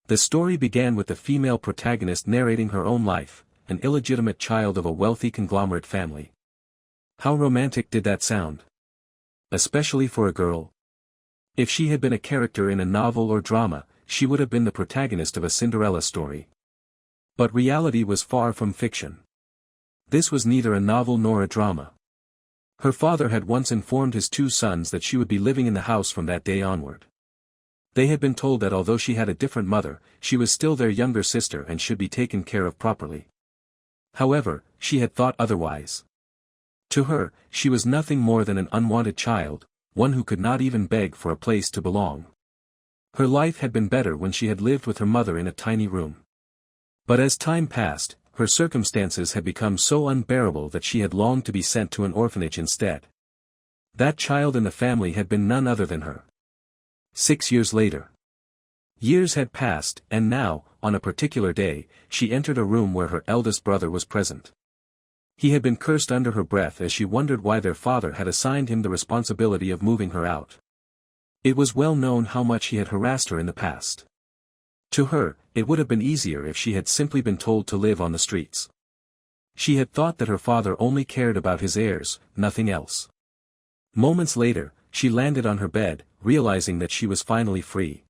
The story began with the female protagonist narrating her own life, an illegitimate child of a wealthy conglomerate family. How romantic did that sound? Especially for a girl. If she had been a character in a novel or drama, she would have been the protagonist of a Cinderella story. But reality was far from fiction. This was neither a novel nor a drama. Her father had once informed his two sons that she would be living in the house from that day onward. They had been told that although she had a different mother, she was still their younger sister and should be taken care of properly. However, she had thought otherwise. To her, she was nothing more than an unwanted child, one who could not even beg for a place to belong. Her life had been better when she had lived with her mother in a tiny room. But as time passed, her circumstances had become so unbearable that she had longed to be sent to an orphanage instead. That child in the family had been none other than her. 6 years later. Years had passed, and now, on a particular day, she entered a room where her eldest brother was present. He had been cursed under her breath as she wondered why their father had assigned him the responsibility of moving her out. It was well known how much he had harassed her in the past. To her, it would have been easier if she had simply been told to live on the streets. She had thought that her father only cared about his heirs, nothing else. Moments later, she landed on her bed, realizing that she was finally free.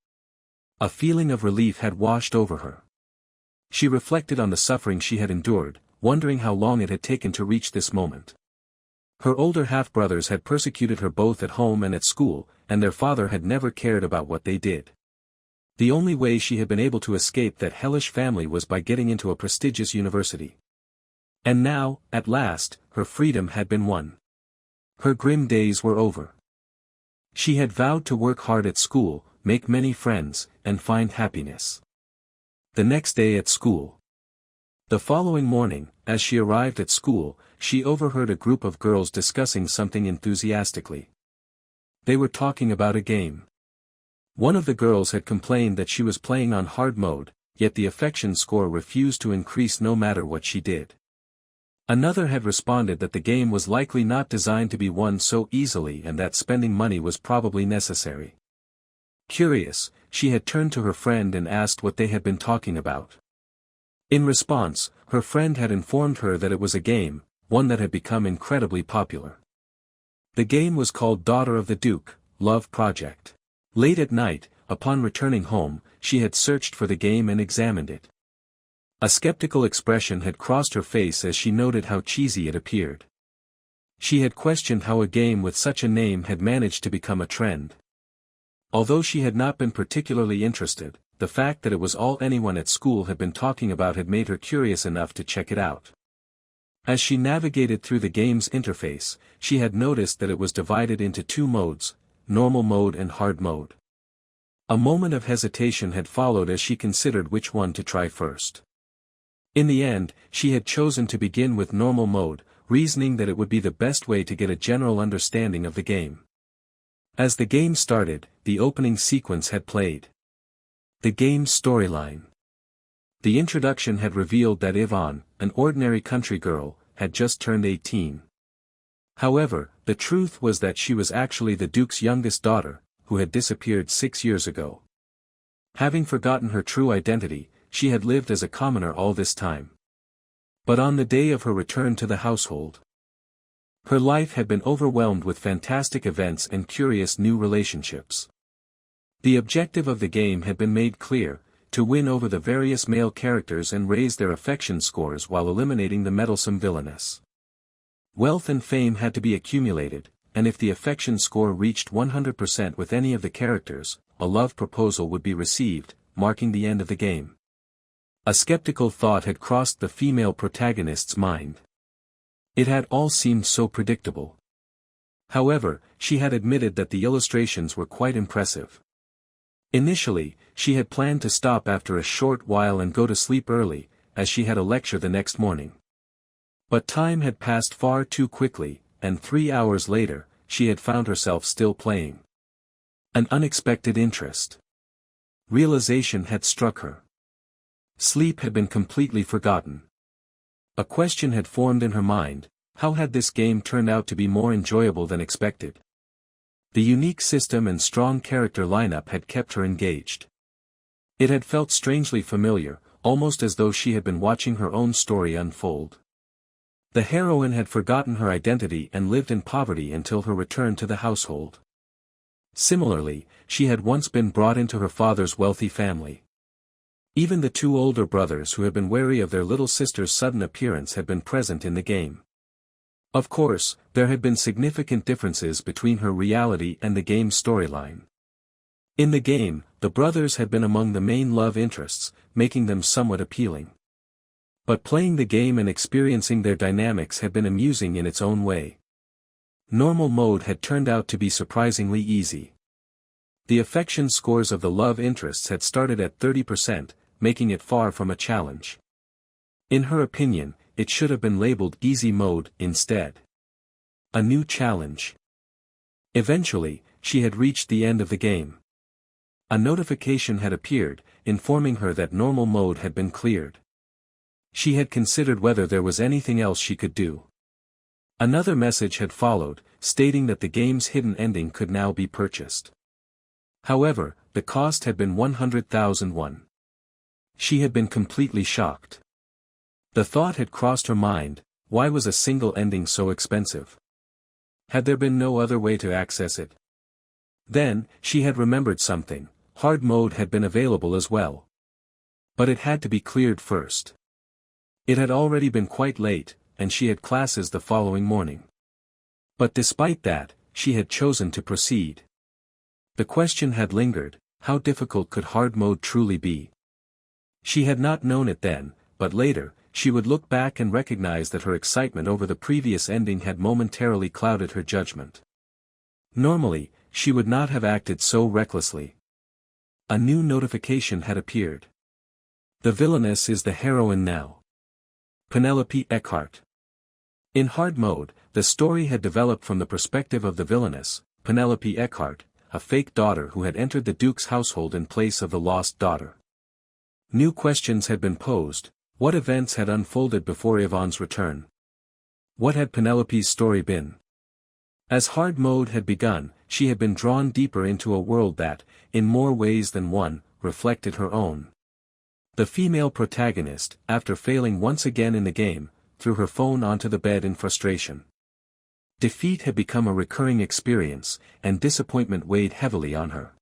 A feeling of relief had washed over her. She reflected on the suffering she had endured, wondering how long it had taken to reach this moment. Her older half-brothers had persecuted her both at home and at school, and their father had never cared about what they did. The only way she had been able to escape that hellish family was by getting into a prestigious university. And now, at last, her freedom had been won. Her grim days were over. She had vowed to work hard at school, make many friends, and find happiness. The next day at school. The following morning, as she arrived at school, she overheard a group of girls discussing something enthusiastically. They were talking about a game. One of the girls had complained that she was playing on hard mode, yet the affection score refused to increase no matter what she did. Another had responded that the game was likely not designed to be won so easily and that spending money was probably necessary. Curious, she had turned to her friend and asked what they had been talking about. In response, her friend had informed her that it was a game, one that had become incredibly popular. The game was called Daughter of the Duke, Love Project. Late at night, upon returning home, she had searched for the game and examined it. A skeptical expression had crossed her face as she noted how cheesy it appeared. She had questioned how a game with such a name had managed to become a trend. Although she had not been particularly interested, the fact that it was all anyone at school had been talking about had made her curious enough to check it out. As she navigated through the game's interface, she had noticed that it was divided into two modes, normal mode and hard mode. A moment of hesitation had followed as she considered which one to try first. In the end, she had chosen to begin with normal mode, reasoning that it would be the best way to get a general understanding of the game. As the game started, the opening sequence had played. The game's storyline. The introduction had revealed that Yvonne, an ordinary country girl, had just turned 18. However, the truth was that she was actually the Duke's youngest daughter, who had disappeared 6 years ago. Having forgotten her true identity, she had lived as a commoner all this time. But on the day of her return to the household, her life had been overwhelmed with fantastic events and curious new relationships. The objective of the game had been made clear, to win over the various male characters and raise their affection scores while eliminating the meddlesome villainess. Wealth and fame had to be accumulated, and if the affection score reached 100% with any of the characters, a love proposal would be received, marking the end of the game. A skeptical thought had crossed the female protagonist's mind. It had all seemed so predictable. However, she had admitted that the illustrations were quite impressive. Initially, she had planned to stop after a short while and go to sleep early, as she had a lecture the next morning. But time had passed far too quickly, and 3 hours later, she had found herself still playing. An unexpected interest. Realization had struck her. Sleep had been completely forgotten. A question had formed in her mind: how had this game turned out to be more enjoyable than expected? The unique system and strong character lineup had kept her engaged. It had felt strangely familiar, almost as though she had been watching her own story unfold. The heroine had forgotten her identity and lived in poverty until her return to the household. Similarly, she had once been brought into her father's wealthy family. Even the two older brothers who had been wary of their little sister's sudden appearance had been present in the game. Of course, there had been significant differences between her reality and the game's storyline. In the game, the brothers had been among the main love interests, making them somewhat appealing. But playing the game and experiencing their dynamics had been amusing in its own way. Normal mode had turned out to be surprisingly easy. The affection scores of the love interests had started at 30%, making it far from a challenge. In her opinion, it should have been labeled easy mode instead. A new challenge. Eventually, she had reached the end of the game. A notification had appeared, informing her that normal mode had been cleared. She had considered whether there was anything else she could do. Another message had followed, stating that the game's hidden ending could now be purchased. However, the cost had been 100,000 won. She had been completely shocked. The thought had crossed her mind, why was a single ending so expensive? Had there been no other way to access it? Then, she had remembered something, hard mode had been available as well. But it had to be cleared first. It had already been quite late, and she had classes the following morning. But despite that, she had chosen to proceed. The question had lingered, how difficult could hard mode truly be? She had not known it then, but later, she would look back and recognize that her excitement over the previous ending had momentarily clouded her judgment. Normally, she would not have acted so recklessly. A new notification had appeared. The villainess is the heroine now. Penelope Eckhart. In hard mode, the story had developed from the perspective of the villainess, Penelope Eckhart, a fake daughter who had entered the Duke's household in place of the lost daughter. New questions had been posed. What events had unfolded before Yvonne's return? What had Penelope's story been? As hard mode had begun, she had been drawn deeper into a world that, in more ways than one, reflected her own. The female protagonist, after failing once again in the game, threw her phone onto the bed in frustration. Defeat had become a recurring experience, and disappointment weighed heavily on her.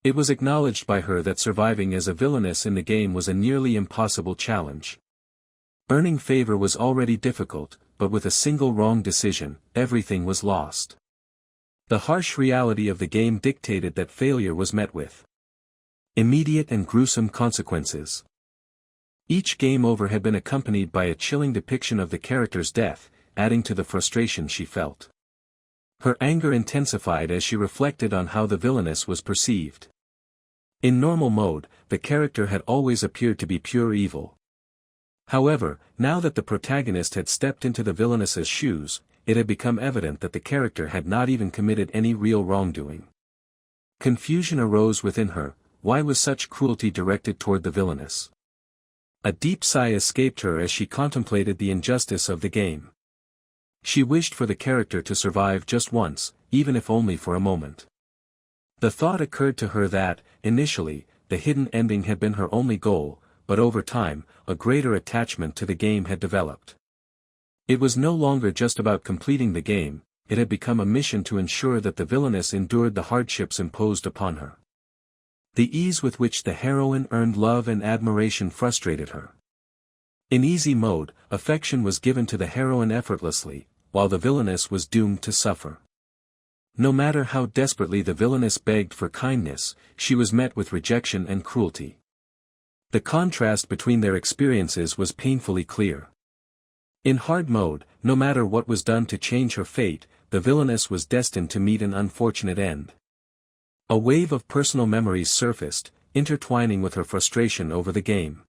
It was acknowledged by her that surviving as a villainess in the game was a nearly impossible challenge. Earning favor was already difficult, but with a single wrong decision, everything was lost. The harsh reality of the game dictated that failure was met with immediate and gruesome consequences. Each game over had been accompanied by a chilling depiction of the character's death, adding to the frustration she felt. Her anger intensified as she reflected on how the villainess was perceived. In normal mode, the character had always appeared to be pure evil. However, now that the protagonist had stepped into the villainess's shoes, it had become evident that the character had not even committed any real wrongdoing. Confusion arose within her, why was such cruelty directed toward the villainess? A deep sigh escaped her as she contemplated the injustice of the game. She wished for the character to survive just once, even if only for a moment. The thought occurred to her that, initially, the hidden ending had been her only goal, but over time, a greater attachment to the game had developed. It was no longer just about completing the game, it had become a mission to ensure that the villainess endured the hardships imposed upon her. The ease with which the heroine earned love and admiration frustrated her. In easy mode, affection was given to the heroine effortlessly, while the villainess was doomed to suffer. No matter how desperately the villainess begged for kindness, she was met with rejection and cruelty. The contrast between their experiences was painfully clear. In hard mode, no matter what was done to change her fate, the villainess was destined to meet an unfortunate end. A wave of personal memories surfaced, intertwining with her frustration over the game.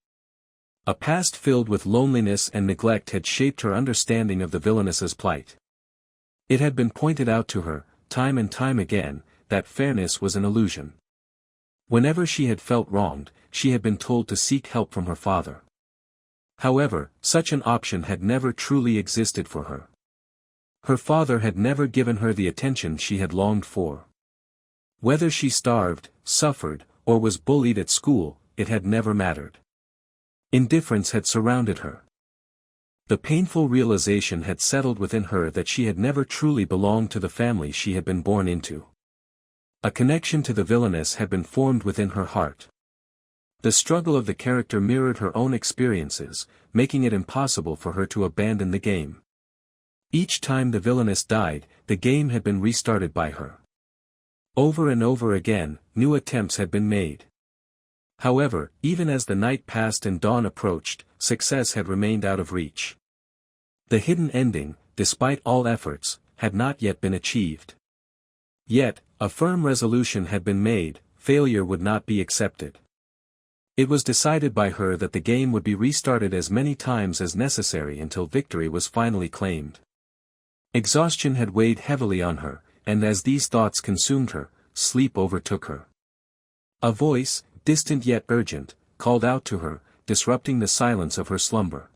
A past filled with loneliness and neglect had shaped her understanding of the villainess's plight. It had been pointed out to her, time and time again, that fairness was an illusion. Whenever she had felt wronged, she had been told to seek help from her father. However, such an option had never truly existed for her. Her father had never given her the attention she had longed for. Whether she starved, suffered, or was bullied at school, it had never mattered. Indifference had surrounded her. The painful realization had settled within her that she had never truly belonged to the family she had been born into. A connection to the villainess had been formed within her heart. The struggle of the character mirrored her own experiences, making it impossible for her to abandon the game. Each time the villainess died, the game had been restarted by her. Over and over again, new attempts had been made. However, even as the night passed and dawn approached, success had remained out of reach. The hidden ending, despite all efforts, had not yet been achieved. Yet, a firm resolution had been made: failure would not be accepted. It was decided by her that the game would be restarted as many times as necessary until victory was finally claimed. Exhaustion had weighed heavily on her, and as these thoughts consumed her, sleep overtook her. A voice, distant yet urgent, called out to her, disrupting the silence of her slumber.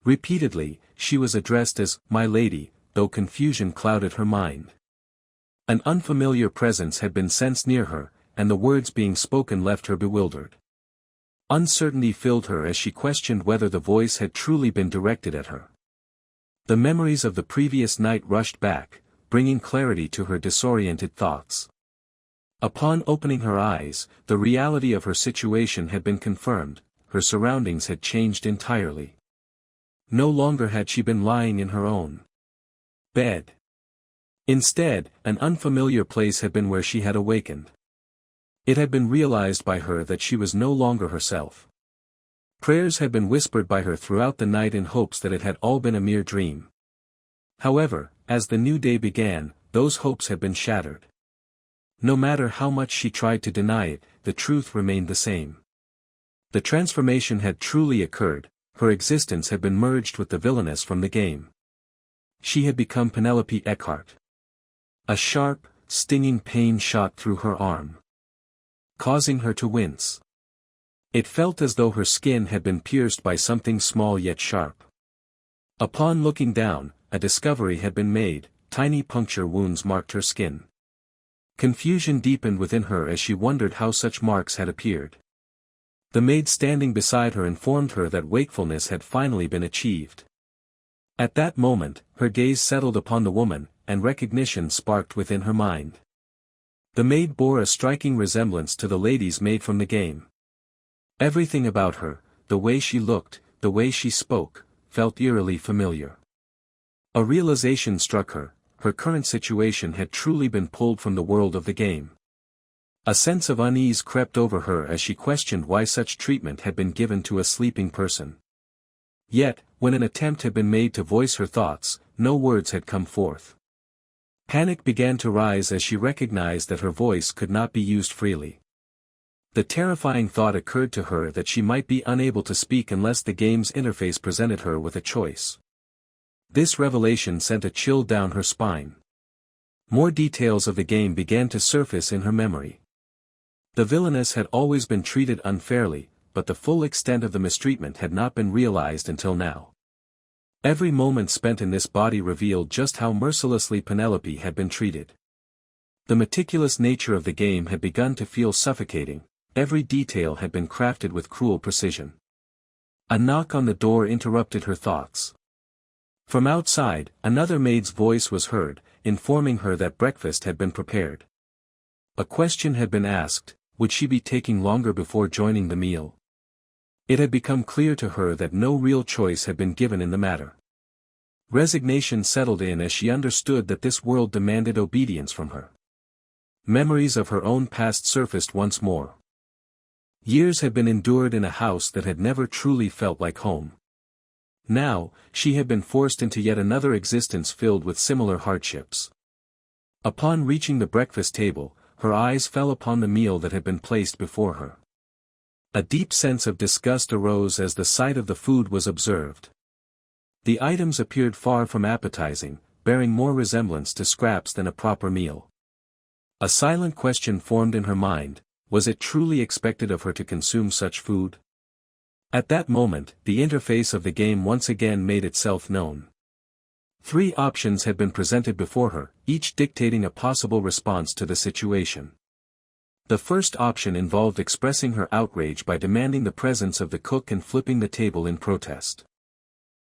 Repeatedly, she was addressed as "my lady," though confusion clouded her mind. An unfamiliar presence had been sensed near her, and the words being spoken left her bewildered. Uncertainty filled her as she questioned whether the voice had truly been directed at her. The memories of the previous night rushed back, bringing clarity to her disoriented thoughts. Upon opening her eyes, the reality of her situation had been confirmed. Her surroundings had changed entirely. No longer had she been lying in her own bed. Instead, an unfamiliar place had been where she had awakened. It had been realized by her that she was no longer herself. Prayers had been whispered by her throughout the night in hopes that it had all been a mere dream. However, as the new day began, those hopes had been shattered. No matter how much she tried to deny it, the truth remained the same. The transformation had truly occurred. Her existence had been merged with the villainess from the game. She had become Penelope Eckhart. A sharp, stinging pain shot through her arm, causing her to wince. It felt as though her skin had been pierced by something small yet sharp. Upon looking down, a discovery had been made: tiny puncture wounds marked her skin. Confusion deepened within her as she wondered how such marks had appeared. The maid standing beside her informed her that wakefulness had finally been achieved. At that moment, her gaze settled upon the woman, and recognition sparked within her mind. The maid bore a striking resemblance to the lady's maid from the game. Everything about her, the way she looked, the way she spoke, felt eerily familiar. A realization struck her: her current situation had truly been pulled from the world of the game. A sense of unease crept over her as she questioned why such treatment had been given to a sleeping person. Yet, when an attempt had been made to voice her thoughts, no words had come forth. Panic began to rise as she recognized that her voice could not be used freely. The terrifying thought occurred to her that she might be unable to speak unless the game's interface presented her with a choice. This revelation sent a chill down her spine. More details of the game began to surface in her memory. The villainess had always been treated unfairly, but the full extent of the mistreatment had not been realized until now. Every moment spent in this body revealed just how mercilessly Penelope had been treated. The meticulous nature of the game had begun to feel suffocating. Every detail had been crafted with cruel precision. A knock on the door interrupted her thoughts. From outside, another maid's voice was heard, informing her that breakfast had been prepared. A question had been asked: would she be taking longer before joining the meal? It had become clear to her that no real choice had been given in the matter. Resignation settled in as she understood that this world demanded obedience from her. Memories of her own past surfaced once more. Years had been endured in a house that had never truly felt like home. Now, she had been forced into yet another existence filled with similar hardships. Upon reaching the breakfast table, her eyes fell upon the meal that had been placed before her. A deep sense of disgust arose as the sight of the food was observed. The items appeared far from appetizing, bearing more resemblance to scraps than a proper meal. A silent question formed in her mind: was it truly expected of her to consume such food? At that moment, the interface of the game once again made itself known. 3 options had been presented before her, each dictating a possible response to the situation. The first option involved expressing her outrage by demanding the presence of the cook and flipping the table in protest.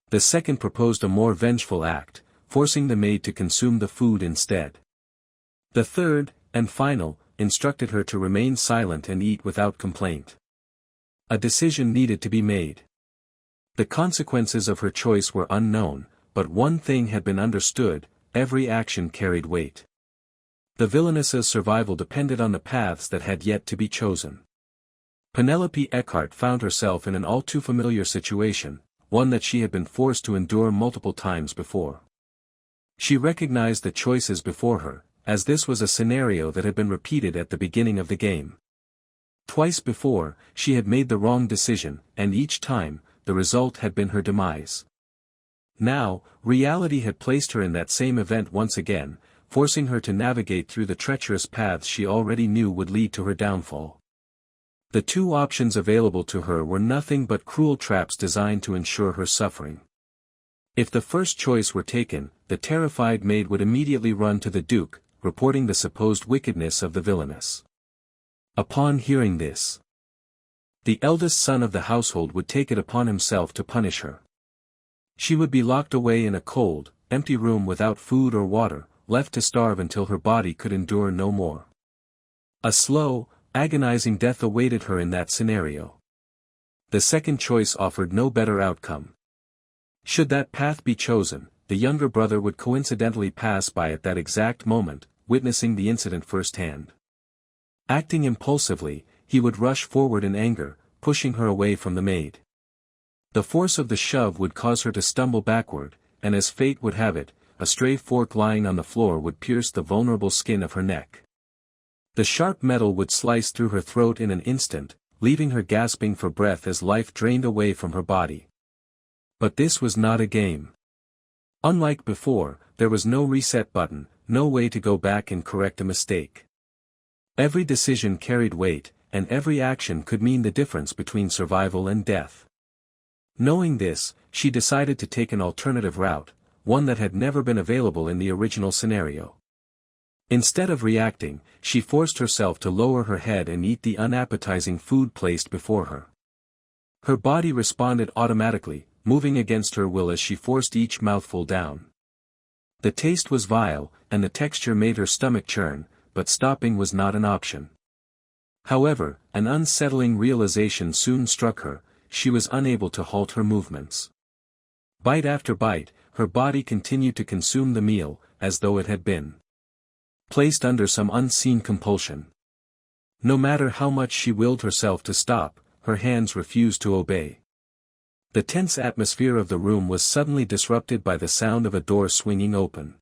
The second proposed a more vengeful act, forcing the maid to consume the food instead. The third, and final, instructed her to remain silent and eat without complaint. A decision needed to be made. The consequences of her choice were unknown, but one thing had been understood: every action carried weight. The villainess's survival depended on the paths that had yet to be chosen. Penelope Eckhart found herself in an all too familiar situation, one that she had been forced to endure multiple times before. She recognized the choices before her, as this was a scenario that had been repeated at the beginning of the game. Twice before, she had made the wrong decision, and each time, the result had been her demise. Now, reality had placed her in that same event once again, forcing her to navigate through the treacherous paths she already knew would lead to her downfall. The two options available to her were nothing but cruel traps designed to ensure her suffering. If the first choice were taken, the terrified maid would immediately run to the Duke, reporting the supposed wickedness of the villainess. Upon hearing this, the eldest son of the household would take it upon himself to punish her. She would be locked away in a cold, empty room without food or water, left to starve until her body could endure no more. A slow, agonizing death awaited her in that scenario. The second choice offered no better outcome. Should that path be chosen, the younger brother would coincidentally pass by at that exact moment, witnessing the incident firsthand. Acting impulsively, he would rush forward in anger, pushing her away from the maid. The force of the shove would cause her to stumble backward, and as fate would have it, a stray fork lying on the floor would pierce the vulnerable skin of her neck. The sharp metal would slice through her throat in an instant, leaving her gasping for breath as life drained away from her body. But this was not a game. Unlike before, there was no reset button, no way to go back and correct a mistake. Every decision carried weight, and every action could mean the difference between survival and death. Knowing this, she decided to take an alternative route, one that had never been available in the original scenario. Instead of reacting, she forced herself to lower her head and eat the unappetizing food placed before her. Her body responded automatically, moving against her will as she forced each mouthful down. The taste was vile, and the texture made her stomach churn, but stopping was not an option. However, an unsettling realization soon struck her: she was unable to halt her movements. Bite after bite, her body continued to consume the meal, as though it had been placed under some unseen compulsion. No matter how much she willed herself to stop, her hands refused to obey. The tense atmosphere of the room was suddenly disrupted by the sound of a door swinging open.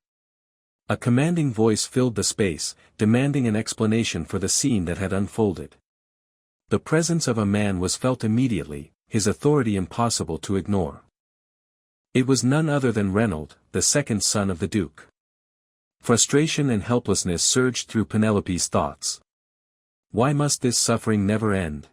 A commanding voice filled the space, demanding an explanation for the scene that had unfolded. The presence of a man was felt immediately, his authority impossible to ignore. It was none other than Reynold, the second son of the Duke. Frustration and helplessness surged through Penelope's thoughts. Why must this suffering never end?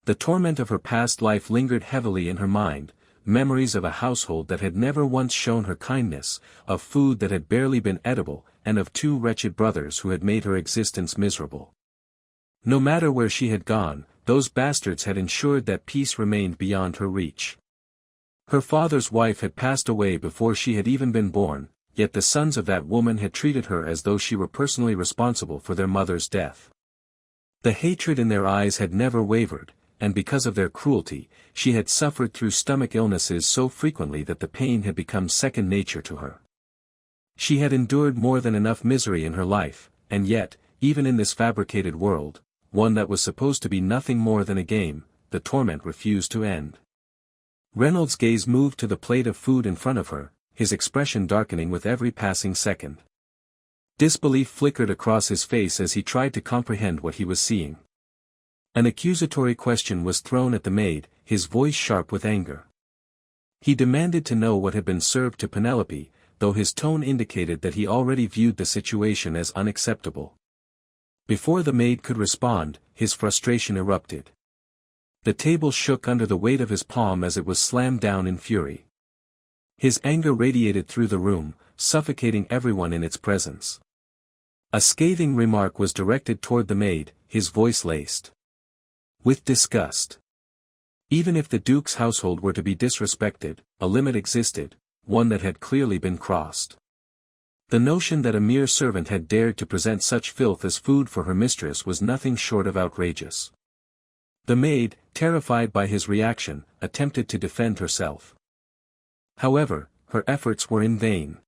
The torment of her past life lingered heavily in her mind, memories of a household that had never once shown her kindness, of food that had barely been edible, and of two wretched brothers who had made her existence miserable. No matter where she had gone, those bastards had ensured that peace remained beyond her reach. Her father's wife had passed away before she had even been born, yet the sons of that woman had treated her as though she were personally responsible for their mother's death. The hatred in their eyes had never wavered, and because of their cruelty, she had suffered through stomach illnesses so frequently that the pain had become second nature to her. She had endured more than enough misery in her life, and yet, even in this fabricated world, one that was supposed to be nothing more than a game, the torment refused to end. Reynolds' gaze moved to the plate of food in front of her, his expression darkening with every passing second. Disbelief flickered across his face as he tried to comprehend what he was seeing. An accusatory question was thrown at the maid, his voice sharp with anger. He demanded to know what had been served to Penelope, though his tone indicated that he already viewed the situation as unacceptable. Before the maid could respond, his frustration erupted. The table shook under the weight of his palm as it was slammed down in fury. His anger radiated through the room, suffocating everyone in its presence. A scathing remark was directed toward the maid, his voice laced with disgust. Even if the Duke's household were to be disrespected, a limit existed, one that had clearly been crossed. The notion that a mere servant had dared to present such filth as food for her mistress was nothing short of outrageous. The maid, terrified by his reaction, attempted to defend herself. However, her efforts were in vain.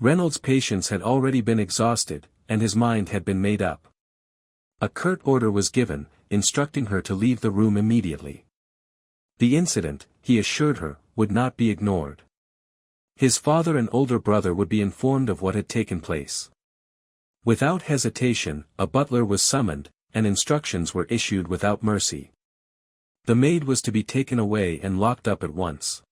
Reynolds' patience had already been exhausted, and his mind had been made up. A curt order was given, instructing her to leave the room immediately. The incident, he assured her, would not be ignored. His father and older brother would be informed of what had taken place. Without hesitation, a butler was summoned, and instructions were issued without mercy. The maid was to be taken away and locked up at once.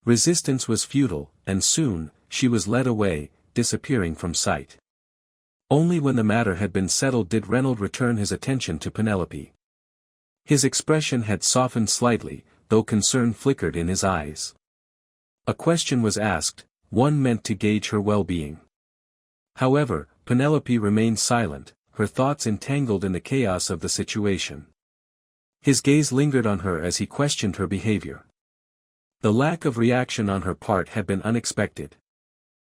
Resistance was futile, and soon, she was led away, disappearing from sight. Only when the matter had been settled did Reynolds return his attention to Penelope. His expression had softened slightly, though concern flickered in his eyes. A question was asked, one meant to gauge her well-being. However, Penelope remained silent, her thoughts entangled in the chaos of the situation. His gaze lingered on her as he questioned her behavior. The lack of reaction on her part had been unexpected.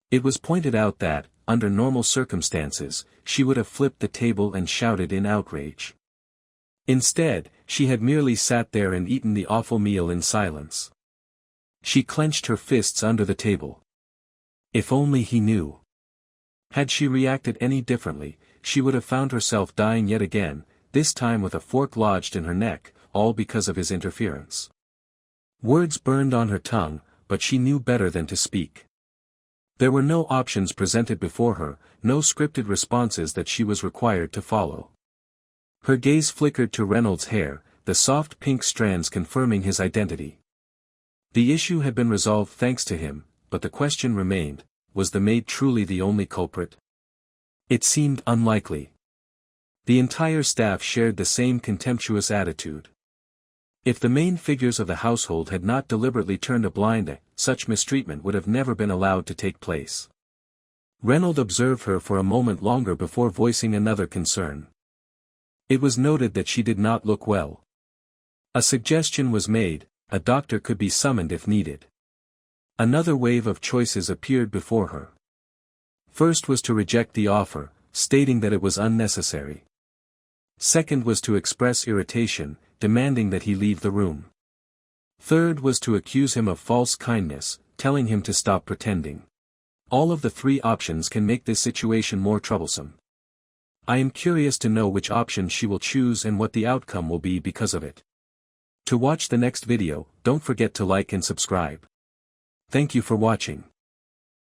It was pointed out that, under normal circumstances, she would have flipped the table and shouted in outrage. Instead, she had merely sat there and eaten the awful meal in silence. She clenched her fists under the table. If only he knew. Had she reacted any differently, she would have found herself dying yet again, this time with a fork lodged in her neck, all because of his interference. Words burned on her tongue, but she knew better than to speak. There were no options presented before her, no scripted responses that she was required to follow. Her gaze flickered to Reynolds' hair, the soft pink strands confirming his identity. The issue had been resolved thanks to him, but the question remained, was the maid truly the only culprit? It seemed unlikely. The entire staff shared the same contemptuous attitude. If the main figures of the household had not deliberately turned a blind eye, such mistreatment would have never been allowed to take place. Reynolds observed her for a moment longer before voicing another concern. It was noted that she did not look well. A suggestion was made, a doctor could be summoned if needed. Another wave of choices appeared before her. First was to reject the offer, stating that it was unnecessary. Second was to express irritation, demanding that he leave the room. Third was to accuse him of false kindness, telling him to stop pretending. All of the three options can make this situation more troublesome. I am curious to know which option she will choose and what the outcome will be because of it. To watch the next video, don't forget to like and subscribe. Thank you for watching.